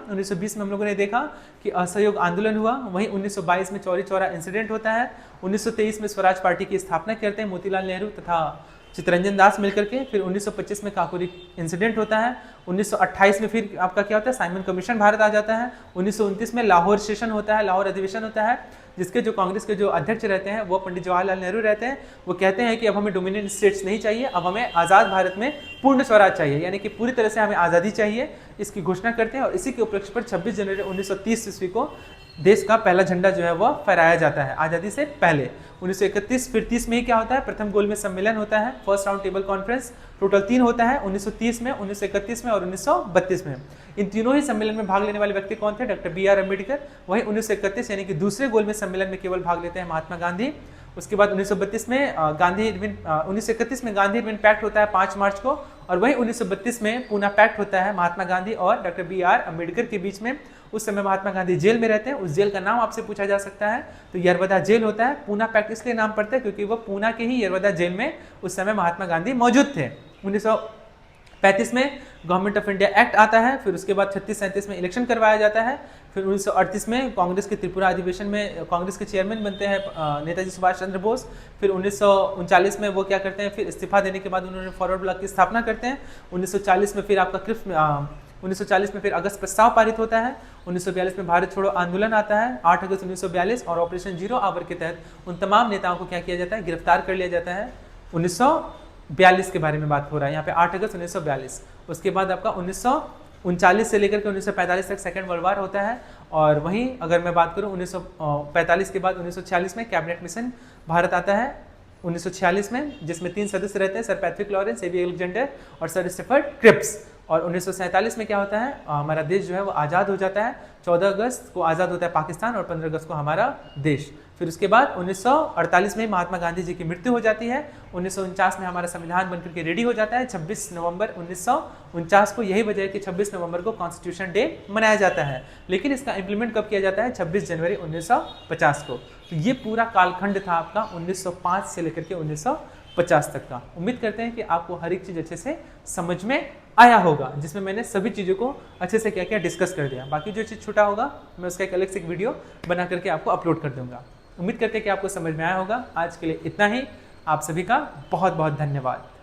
1920 में हम लोगों ने देखा कि असहयोग आंदोलन हुआ। वहीं 1922 में चौरी चौरा इंसिडेंट होता है। 1923 में स्वराज पार्टी की स्थापना करते हैं मोतीलाल नेहरू तथा चित्तरंजन दास मिलकर के। फिर 1925 में काकोरी इंसिडेंट होता है। 1928 में फिर आपका क्या होता है, साइमन कमीशन भारत आ जाता है। 1929 में लाहौर सेशन होता है, लाहौर अधिवेशन होता है, जिसके जो कांग्रेस के जो अध्यक्ष रहते हैं वो पंडित जवाहरलाल नेहरू रहते हैं। वो कहते हैं कि अब हमें डोमिनियन स्टेट्स नहीं चाहिए, अब हमें आज़ाद भारत में पूर्ण स्वराज चाहिए, यानी कि पूरी तरह से हमें आज़ादी चाहिए, इसकी घोषणा करते हैं। और इसी के उपलक्ष्य पर 26 जनवरी 1930 ईस्वी को देश का पहला झंडा जो है वह फहराया जाता है आज़ादी से पहले। 1931 फिर 30 में ही क्या होता है, प्रथम गोलमेज सम्मेलन होता है, first round table conference. Total 3 होता है, 1930 में, 1931 में और 1932 में। इन तीनों ही सम्मेलन में भाग लेने वाले व्यक्ति कौन थे, डॉक्टर बी आर अम्बेडकर। वहीं 1931 यानी कि दूसरे गोलमेज सम्मेलन में केवल भाग लेते हैं महात्मा गांधी। उसके बाद 1932 में 1931 में गांधी इरविन पैक्ट होता है 5 मार्च को। और वहीं 1932 में पूना पैक्ट होता है महात्मा गांधी और डॉक्टर बी आर अम्बेडकर के बीच में। उस समय महात्मा गांधी जेल में रहते हैं। उस जेल का नाम आपसे पूछा जा सकता है, तो यरवदा जेल होता है। पूना पैक्ट इसलिए नाम पड़ता है क्योंकि वो पूना के ही यरवदा जेल में उस समय महात्मा गांधी मौजूद थे। 1935 में गवर्नमेंट ऑफ इंडिया एक्ट आता है। फिर उसके बाद 36-37 में इलेक्शन करवाया जाता है। फिर 1938 में कांग्रेस के त्रिपुरा अधिवेशन में कांग्रेस के चेयरमैन बनते हैं नेताजी सुभाष चंद्र बोस। फिर 1939 में वो क्या करते हैं, फिर इस्तीफा देने के बाद उन्होंने फॉरवर्ड ब्लॉक की स्थापना करते हैं। 1940 में फिर आपका 1940 में फिर अगस्त प्रस्ताव पारित होता है। 1942 में भारत छोड़ो आंदोलन आता है 8 अगस्त 1942, और ऑपरेशन जीरो आवर के तहत उन तमाम नेताओं को क्या किया जाता है, गिरफ्तार कर लिया जाता है। 1942 के बारे में बात हो रहा है यहाँ पे, 8 अगस्त 1942। उसके बाद आपका 1939 से लेकर के 1945 तक सेकेंड वर्ल्ड वार होता है। और वहीं अगर मैं बात करूँ 1945 के बाद 1946 में कैबिनेट मिशन भारत आता है 1946 में, जिसमें 3 सदस्य रहते हैं, सर पैट्रिक लॉरेंस, एवी अलेक्जेंडर और सर स्टीफर्ड क्रिप्स। और 1947 में क्या होता है, हमारा देश जो है वो आज़ाद हो जाता है। 14 अगस्त को आज़ाद होता है पाकिस्तान और 15 अगस्त को हमारा देश। फिर उसके बाद 1948 में महात्मा गांधी जी की मृत्यु हो जाती है। 1949 में हमारा संविधान बनकर के रेडी हो जाता है 26 नवंबर 1949 को। यही वजह है कि 26 नवंबर को कॉन्स्टिट्यूशन डे मनाया जाता है। लेकिन इसका इंप्लीमेंट कब किया जाता है, 26 जनवरी 1950 को। तो ये पूरा कालखंड था आपका 1905 से लेकर के 1950 तक का। उम्मीद करते हैं कि आपको हर एक चीज़ अच्छे से समझ में आया होगा, जिसमें मैंने सभी चीज़ों को अच्छे से क्या क्या डिस्कस कर दिया। बाकी जो चीज़ छूटा होगा मैं उसका एक अलग से एक वीडियो बना करके आपको अपलोड कर दूंगा। उम्मीद करते हैं कि आपको समझ में आया होगा। आज के लिए इतना ही। आप सभी का बहुत बहुत धन्यवाद।